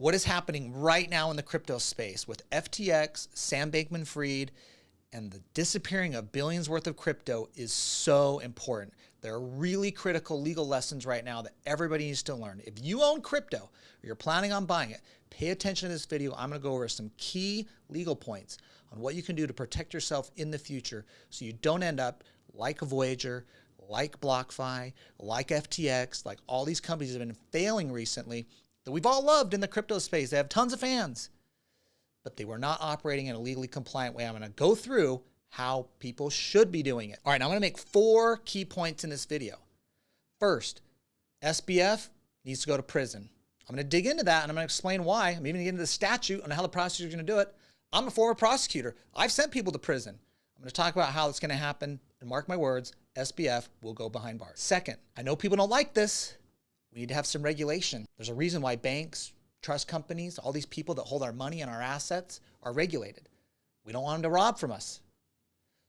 what is happening right now in the crypto space with FTX, Sam Bankman-Fried, and the disappearing of billions worth of crypto is so important. There are really critical legal lessons right now that everybody needs to learn. If you own crypto or you're planning on buying it, pay attention to this video. I'm going to go over some key legal points on what you can do to protect yourself in the future so you don't end up like a Voyager, like BlockFi, like FTX, like all these companies that have been failing recently that we've all loved in the crypto space. They have tons of fans, but they were not operating in a legally compliant way. I'm going to go through how people should be doing it. All right, now I'm going to make 4 key points in this video. First, SBF needs to go to prison. I'm going to dig into that and I'm going to explain why. I'm even going to get into the statute on how the prosecutor is going to do it. I'm a former prosecutor. I've sent people to prison. I'm going to talk about how it's going to happen, and mark my words, SBF will go behind bars. Second, I know people don't like this. We need to have some regulation. There's a reason why banks, trust companies, all these people that hold our money and our assets are regulated. We don't want them to rob from us.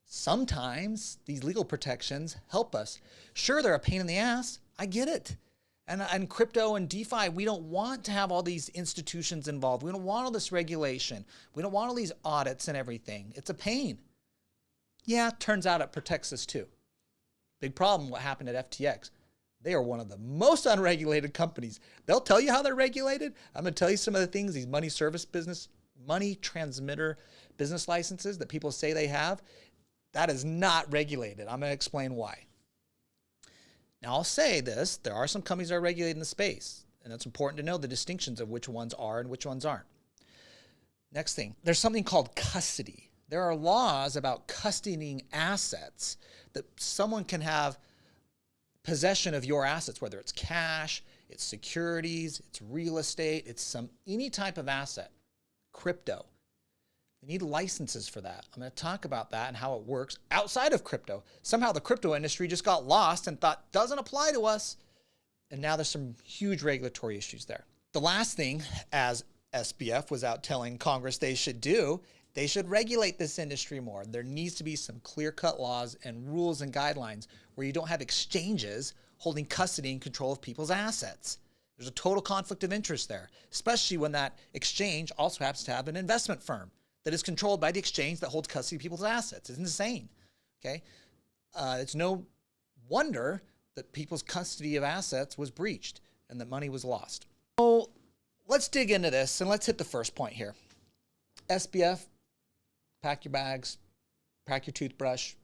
Sometimes these legal protections help us. Sure, they're a pain in the ass. I get it. And crypto and DeFi, we don't want to have all these institutions involved. We don't want all this regulation. We don't want all these audits and everything. It's a pain. Yeah, turns out it protects us too. Big problem what happened at FTX. They are one of the most unregulated companies. They'll tell you how they're regulated. I'm going to tell you some of the things, these money transmitter business licenses that people say they have. That is not regulated. I'm going to explain why. Now, I'll say this. There are some companies that are regulated in the space, and it's important to know the distinctions of which ones are and which ones aren't. Next thing, there's something called custody. There are laws about custodying assets that someone can have possession of your assets, whether it's cash, it's securities, it's real estate, it's any type of asset, crypto. They need licenses for that. I'm going to talk about that and how it works outside of crypto. Somehow the crypto industry just got lost and thought doesn't apply to us. And now there's some huge regulatory issues there. The last thing, as SBF was out telling Congress they should do, they should regulate this industry more. There needs to be some clear-cut laws and rules and guidelines where you don't have exchanges holding custody and control of people's assets. There's a total conflict of interest there, especially when that exchange also happens to have an investment firm that is controlled by the exchange that holds custody of people's assets. It's insane, okay? It's no wonder that people's custody of assets was breached and that money was lost. So let's dig into this and let's hit the first point here. SBF, pack your bags, pack your toothbrush.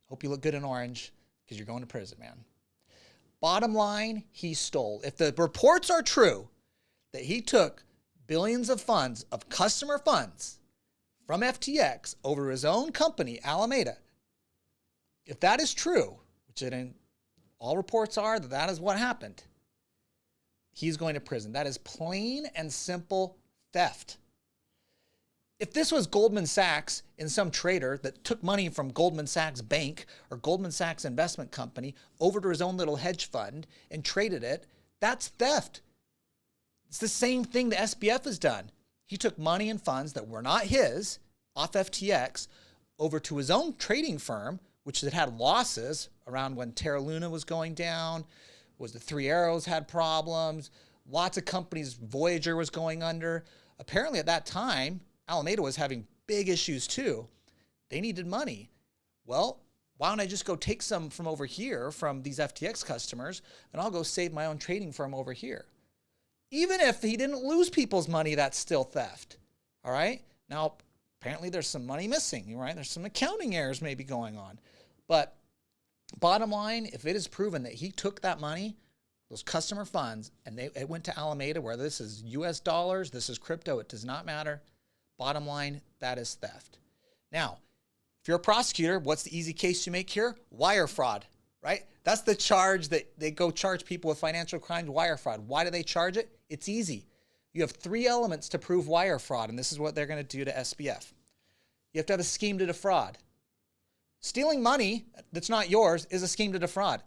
Hope you look good in orange because you're going to prison, man. Bottom line, he stole. If the reports are true that he took billions of funds, of customer funds from FTX over his own company, Alameda, if that is true, which all reports are that that is what happened, he's going to prison. That is plain and simple theft. If this was Goldman Sachs and some trader that took money from Goldman Sachs Bank or Goldman Sachs Investment Company over to his own little hedge fund and traded it, that's theft. It's the same thing the SBF has done. He took money and funds that were not his off FTX over to his own trading firm, which had losses around when Terra Luna was going down, was the Three Arrows had problems, lots of companies, Voyager was going under. Apparently at that time, Alameda was having big issues too. They needed money. Well, why don't I just go take some from over here from these FTX customers and I'll go save my own trading firm over here. Even if he didn't lose people's money, that's still theft. All right. Now, apparently there's some money missing, right? There's some accounting errors maybe going on. But bottom line, if it is proven that he took that money, those customer funds, and it went to Alameda, where this is US dollars, this is crypto, it does not matter. Bottom line, that is theft. Now, if you're a prosecutor, what's the easy case you make here? Wire fraud, right? That's the charge that they go charge people with financial crimes, wire fraud. Why do they charge it? It's easy. You have 3 elements to prove wire fraud, and this is what they're going to do to SBF. You have to have a scheme to defraud. Stealing money that's not yours is a scheme to defraud.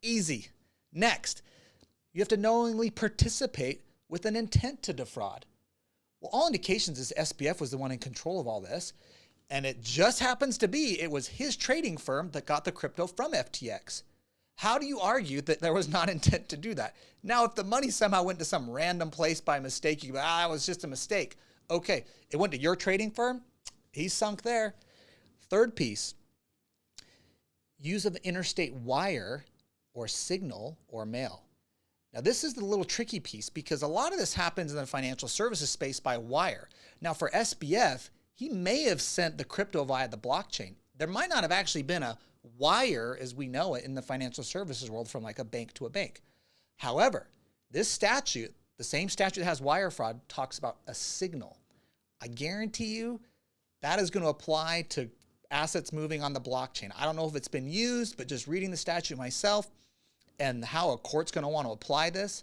Easy. Next, you have to knowingly participate with an intent to defraud. Well, all indications is SBF was the one in control of all this, and it just happens to be it was his trading firm that got the crypto from FTX. How do you argue that there was not intent to do that? Now, if the money somehow went to some random place by mistake, you go, it was just a mistake. Okay, it went to your trading firm. He's sunk there. Third piece, use of interstate wire or signal or mail. Now, this is the little tricky piece because a lot of this happens in the financial services space by wire. Now, for SBF, he may have sent the crypto via the blockchain. There might not have actually been a wire as we know it in the financial services world from like a bank to a bank. However, this statute, the same statute that has wire fraud, talks about a signal. I guarantee you that is going to apply to assets moving on the blockchain. I don't know if it's been used, but just reading the statute myself and how a court's going to want to apply this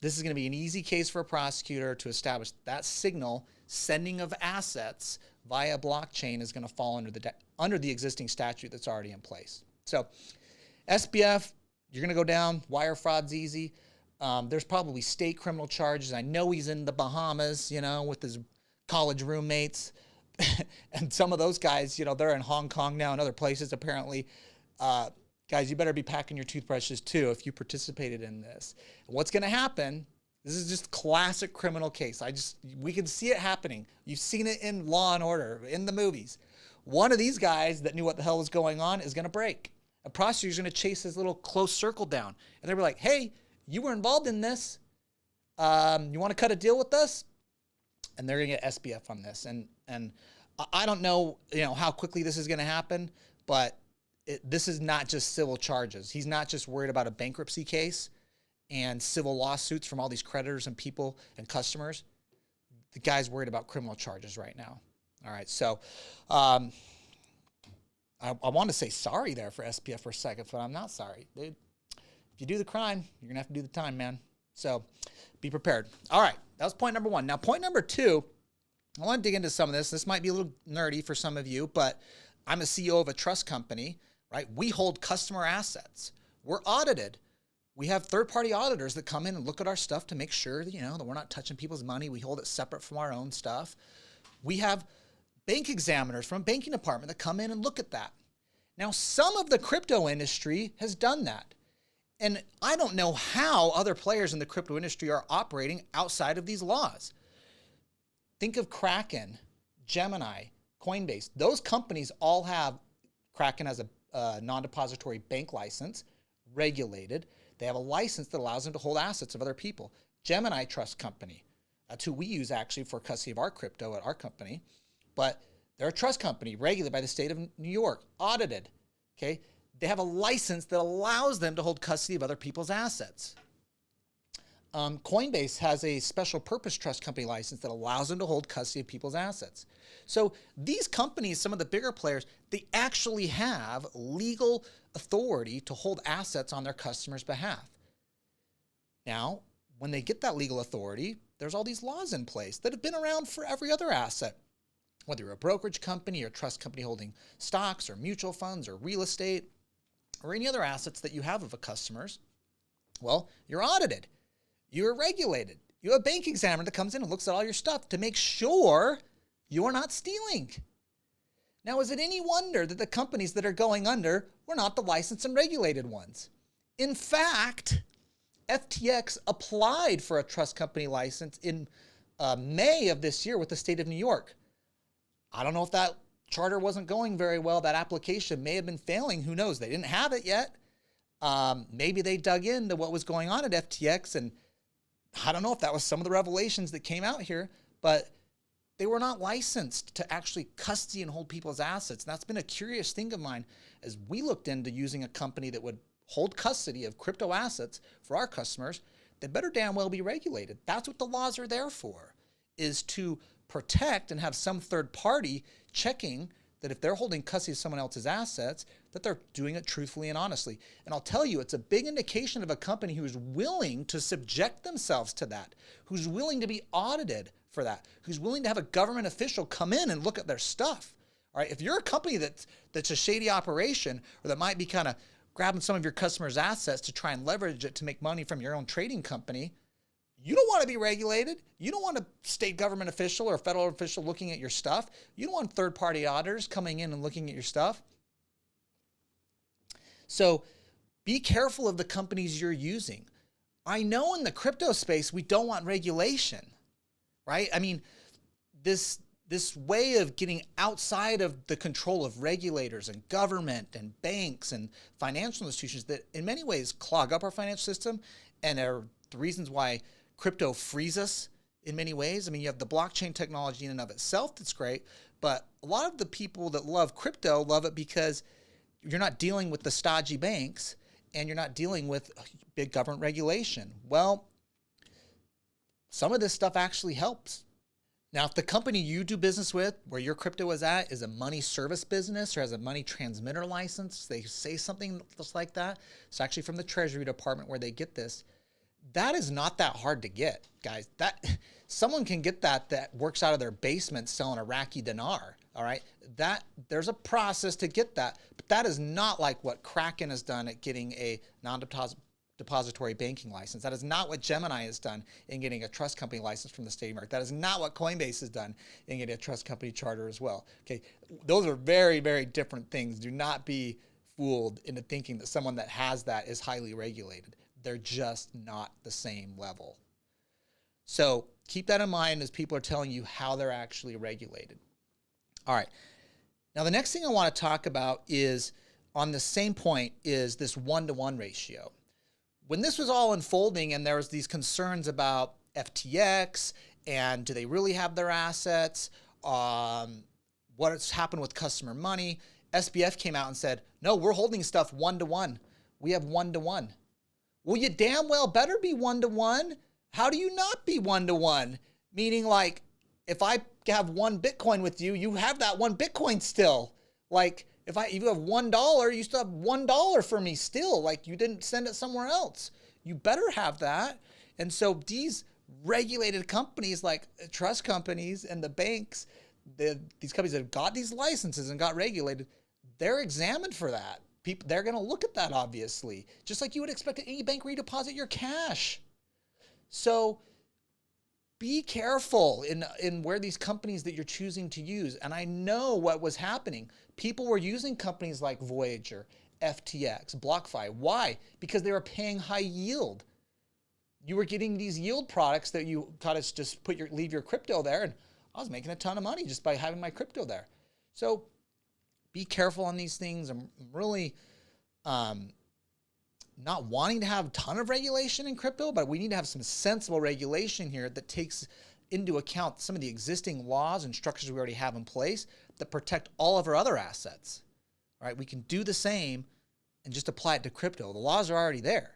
is going to be an easy case for a prosecutor to establish that signal sending of assets via blockchain is going to fall under the existing statute that's already in place. So SBF, you're going to go down. Wire fraud's easy. There's probably state criminal charges. I know he's in the Bahamas, with his college roommates. And some of those guys, they're in Hong Kong now and other places apparently. Guys, you better be packing your toothbrushes too if you participated in this. And what's going to happen, this is just classic criminal case. We can see it happening. You've seen it in Law and Order, in the movies. One of these guys that knew what the hell was going on is going to break. A prosecutor's going to chase this little close circle down. And they'll be like, hey, you were involved in this. You want to cut a deal with us? And they're going to get SBF on this. And I don't know, how quickly this is going to happen, but this is not just civil charges. He's not just worried about a bankruptcy case and civil lawsuits from all these creditors and people and customers. The guy's worried about criminal charges right now. All right, so I want to say sorry there for SPF for a second, but I'm not sorry. Dude, if you do the crime, you're going to have to do the time, man. So be prepared. All right, that was point number one. Now, point number two, I want to dig into some of this. This might be a little nerdy for some of you, but I'm a CEO of a trust company, right? We hold customer assets. We're audited. We have third-party auditors that come in and look at our stuff to make sure that, that we're not touching people's money. We hold it separate from our own stuff. We have bank examiners from a banking department that come in and look at that. Now, some of the crypto industry has done that. And I don't know how other players in the crypto industry are operating outside of these laws. Think of Kraken, Gemini, Coinbase. Those companies all have, Kraken has a non-depository bank license, regulated. They have a license that allows them to hold assets of other people. Gemini Trust Company, that's who we use actually for custody of our crypto at our company. But they're a trust company regulated by the state of New York, audited, okay? They have a license that allows them to hold custody of other people's assets. Coinbase has a special purpose trust company license that allows them to hold custody of people's assets. So these companies, some of the bigger players, they actually have legal authority to hold assets on their customers' behalf. Now, when they get that legal authority, there's all these laws in place that have been around for every other asset. Whether you're a brokerage company or a trust company holding stocks or mutual funds or real estate or any other assets that you have of a customer's, well, you're audited. You're regulated. You have a bank examiner that comes in and looks at all your stuff to make sure you're not stealing. Now, is it any wonder that the companies that are going under were not the licensed and regulated ones? In fact, FTX applied for a trust company license in May of this year with the state of New York. I don't know if that charter wasn't going very well. That application may have been failing. Who knows? They didn't have it yet. Maybe they dug into what was going on at FTX, and I don't know if that was some of the revelations that came out here, but they were not licensed to actually custody and hold people's assets. And that's been a curious thing of mine as we looked into using a company that would hold custody of crypto assets for our customers. They better damn well be regulated. That's what the laws are there for, is to protect and have some third party checking that if they're holding custody of someone else's assets, that they're doing it truthfully and honestly. And I'll tell you, it's a big indication of a company who is willing to subject themselves to that, who's willing to be audited for that, who's willing to have a government official come in and look at their stuff. All right, if you're a company that's a shady operation or that might be kind of grabbing some of your customers' assets to try and leverage it to make money from your own trading company, you don't want to be regulated. You don't want a state government official or a federal official looking at your stuff. You don't want third-party auditors coming in and looking at your stuff. So Be careful of the companies you're using. I know in the crypto space, we don't want regulation, right? I mean, this way of getting outside of the control of regulators and government and banks and financial institutions that in many ways clog up our financial system and are the reasons why crypto frees us in many ways. I mean, you have the blockchain technology in and of itself that's great, but a lot of the people that love crypto love it because you're not dealing with the stodgy banks and you're not dealing with big government regulation. Well, some of this stuff actually helps. Now, if the company you do business with, where your crypto is at, is a money service business or has a money transmitter license, they say something just like that. It's actually from the Treasury Department where they get this. That is not that hard to get, guys. That someone can get that works out of their basement selling Iraqi dinar. All right, that there's a process to get that, but that is not like what Kraken has done at getting a non-depository banking license. That is not what Gemini has done in getting a trust company license from the state of New York. That is not what Coinbase has done in getting a trust company charter as well. Okay, those are very, very different things. Do not be fooled into thinking that someone that has that is highly regulated. They're just not the same level. So keep that in mind as people are telling you how they're actually regulated. All right. Now, the next thing I want to talk about is on the same point is this 1-to-1 ratio. When this was all unfolding and there was these concerns about FTX and do they really have their assets, what has happened with customer money, SBF came out and said, no, we're holding stuff 1-to-1. We have 1-to-1. Well, you damn well better be 1-to-1. How do you not be 1-to-1? Meaning like, if I have one Bitcoin with you, you have that one Bitcoin still. Like if you have $1, you still have $1 for me still. Like you didn't send it somewhere else. You better have that. And so these regulated companies like trust companies and the banks, these companies that have got these licenses and got regulated, they're examined for that. They're going to look at that, obviously, just like you would expect any bank redeposit your cash. So be careful in where these companies that you're choosing to use. And I know what was happening. People were using companies like Voyager, FTX, BlockFi. Why? Because they were paying high yield. You were getting these yield products that you kind of just leave your crypto there. And I was making a ton of money just by having my crypto there. So be careful on these things. I'm really not wanting to have a ton of regulation in crypto, but we need to have some sensible regulation here that takes into account some of the existing laws and structures we already have in place that protect all of our other assets. All right, we can do the same and just apply it to crypto. The laws are already there.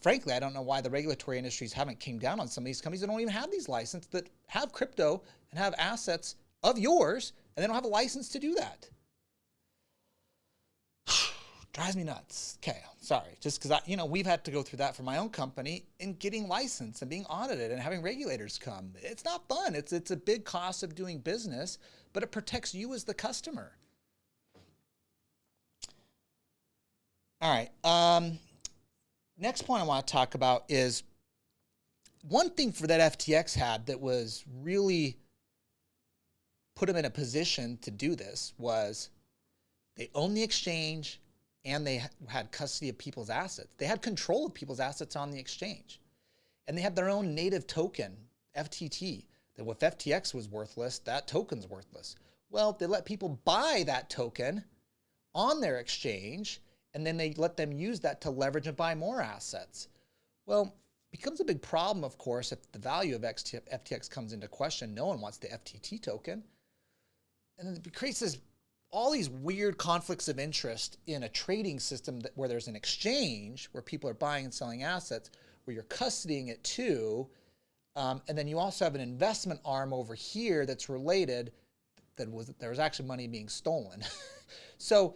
Frankly, I don't know why the regulatory industries haven't came down on some of these companies that don't even have these licenses, that have crypto and have assets of yours, and they don't have a license to do that. Drives me nuts. Okay, sorry. Just because we've had to go through that for my own company in getting licensed and being audited and having regulators come. It's not fun. It's a big cost of doing business, but it protects you as the customer. All right. Next point I want to talk about is one thing for that FTX had that was really put them in a position to do this was they own the exchange and they had custody of people's assets. They had control of people's assets on the exchange. And they had their own native token, FTT, that if FTX was worthless, that token's worthless. Well, they let people buy that token on their exchange, and then they let them use that to leverage and buy more assets. Well, it becomes a big problem, of course, if the value of FTX comes into question. No one wants the FTT token. And then it creates all these weird conflicts of interest in a trading system where there's an exchange where people are buying and selling assets, where you're custodying it too. And then you also have an investment arm over here that's related there was actually money being stolen. So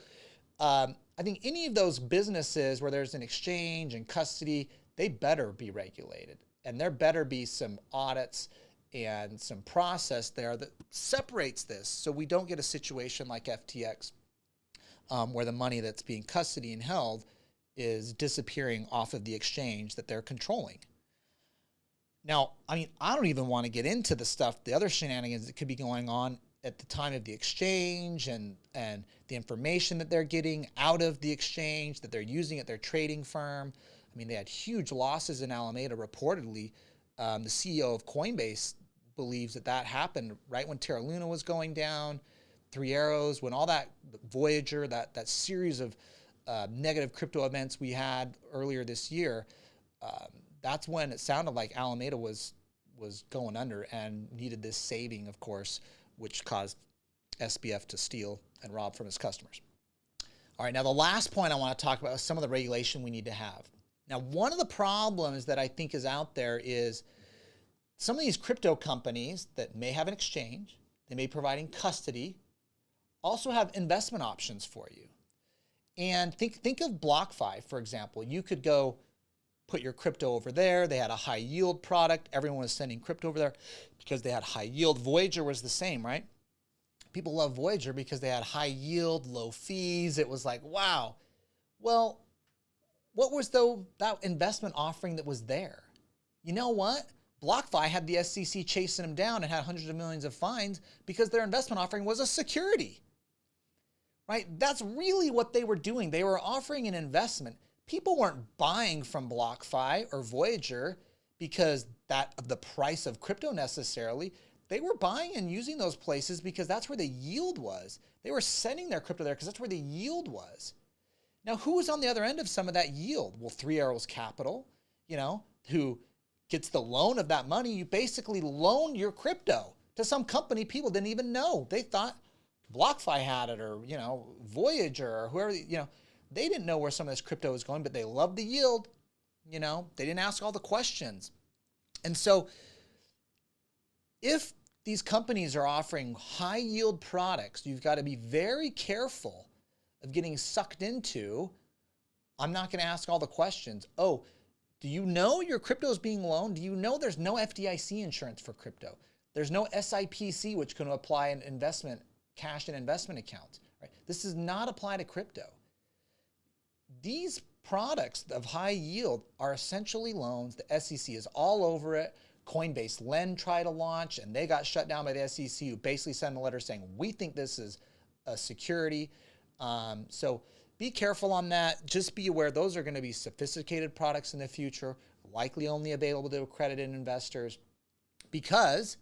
I think any of those businesses where there's an exchange and custody, they better be regulated. And there better be some audits and some process there that separates this so we don't get a situation like FTX where the money that's being custody and held is disappearing off of the exchange that they're controlling. Now, I mean, I don't even want to get into the other shenanigans that could be going on at the time of the exchange and the information that they're getting out of the exchange that they're using at their trading firm. I mean, they had huge losses in Alameda reportedly. The CEO of Coinbase believes that happened right when Terra Luna was going down, Three Arrows, when all that Voyager, that series of negative crypto events we had earlier this year, that's when it sounded like Alameda was going under and needed this saving, of course, which caused SBF to steal and rob from his customers. All right, now the last point I want to talk about is some of the regulation we need to have. Now, one of the problems that I think is out there is some of these crypto companies that may have an exchange, they may be providing custody, also have investment options for you. And think of BlockFi, for example. You could go put your crypto over there. They had a high yield product. Everyone was sending crypto over there because they had high yield. Voyager was the same, right? People love Voyager because they had high yield, low fees. It was like, wow. Well, what was that investment offering that was there? You know what? BlockFi had the SEC chasing them down and had hundreds of millions of fines because their investment offering was a security, right? That's really what they were doing. They were offering an investment. People weren't buying from BlockFi or Voyager because of the price of crypto necessarily. They were buying and using those places because that's where the yield was. They were sending their crypto there because that's where the yield was. Now, who was on the other end of some of that yield? Well, Three Arrows Capital, who gets the loan of that money. You basically loaned your crypto to some company people didn't even know. They thought BlockFi had it, or, Voyager, or whoever, they didn't know where some of this crypto was going, but they loved the yield. They didn't ask all the questions. And so if these companies are offering high yield products, you've got to be very careful of getting sucked into, I'm not going to ask all the questions. Oh, do you know your crypto is being loaned? Do you know there's no FDIC insurance for crypto? There's no SIPC, which can apply in cash and investment accounts. Right? This does not apply to crypto. These products of high yield are essentially loans. The SEC is all over it. Coinbase Lend tried to launch, and they got shut down by the SEC, who basically sent a letter saying, we think this is a security. So be careful on that. Just be aware those are going to be sophisticated products in the future, likely only available to accredited investors because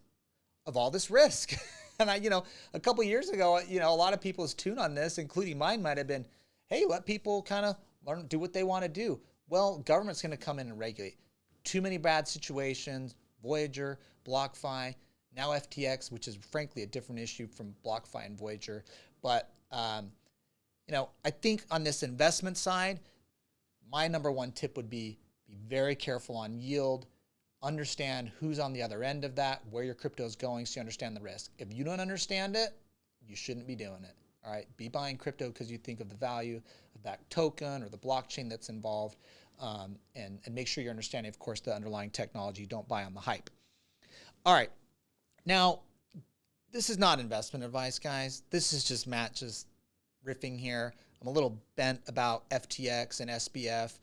of all this risk. And a couple of years ago, a lot of people's tune on this, including mine, might have been, hey, let people kind of learn, do what they want to do. Well, government's going to come in and regulate. Too many bad situations, Voyager, BlockFi, now FTX, which is frankly a different issue from BlockFi and Voyager. But, I think on this investment side, my number one tip would be very careful on yield, understand who's on the other end of that, where your crypto is going, so you understand the risk. If you don't understand it, you shouldn't be doing it. All right, be buying crypto because you think of the value of that token or the blockchain that's involved, and make sure you're understanding, of course, the underlying technology. Don't buy on the hype. All right, now this is not investment advice, guys. This is just Matt just riffing here. I'm a little bent about FTX and SBF.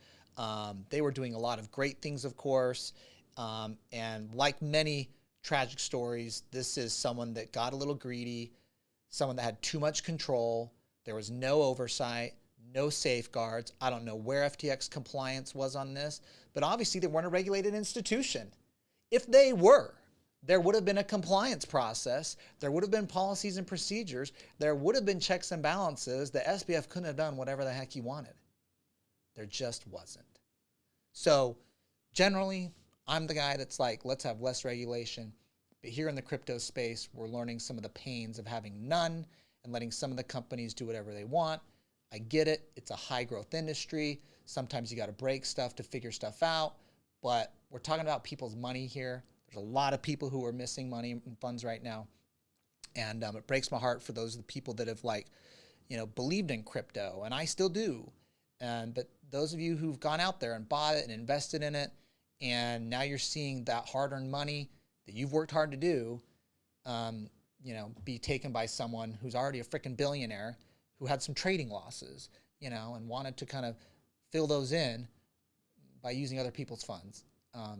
They were doing a lot of great things, of course, and like many tragic stories, this is someone that got a little greedy, someone that had too much control. There was no oversight, no safeguards. I don't know where FTX compliance was on this, but obviously they weren't a regulated institution. If they were, there would have been a compliance process. There would have been policies and procedures. There would have been checks and balances. The SBF couldn't have done whatever the heck he wanted. There just wasn't. So generally, I'm the guy that's like, let's have less regulation. But here in the crypto space, we're learning some of the pains of having none and letting some of the companies do whatever they want. I get it. It's a high growth industry. Sometimes you got to break stuff to figure stuff out. But we're talking about people's money here. There's a lot of people who are missing money and funds right now. And it breaks my heart for those of the people that have believed in crypto, and I still do. But those of you who've gone out there and bought it and invested in it, and now you're seeing that hard-earned money that you've worked hard to do, be taken by someone who's already a freaking billionaire who had some trading losses, and wanted to kind of fill those in by using other people's funds.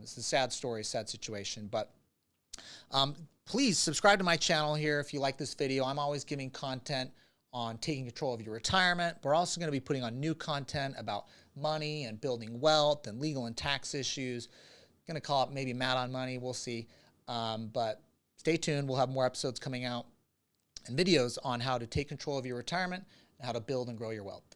It's a sad story, sad situation, but Please subscribe to my channel here if you like this video. I'm always giving content on taking control of your retirement. We're also going to be putting on new content about money and building wealth and legal and tax issues. I'm going to call it maybe Matt on Money. We'll see. But stay tuned. We'll have more episodes coming out and videos on how to take control of your retirement and how to build and grow your wealth.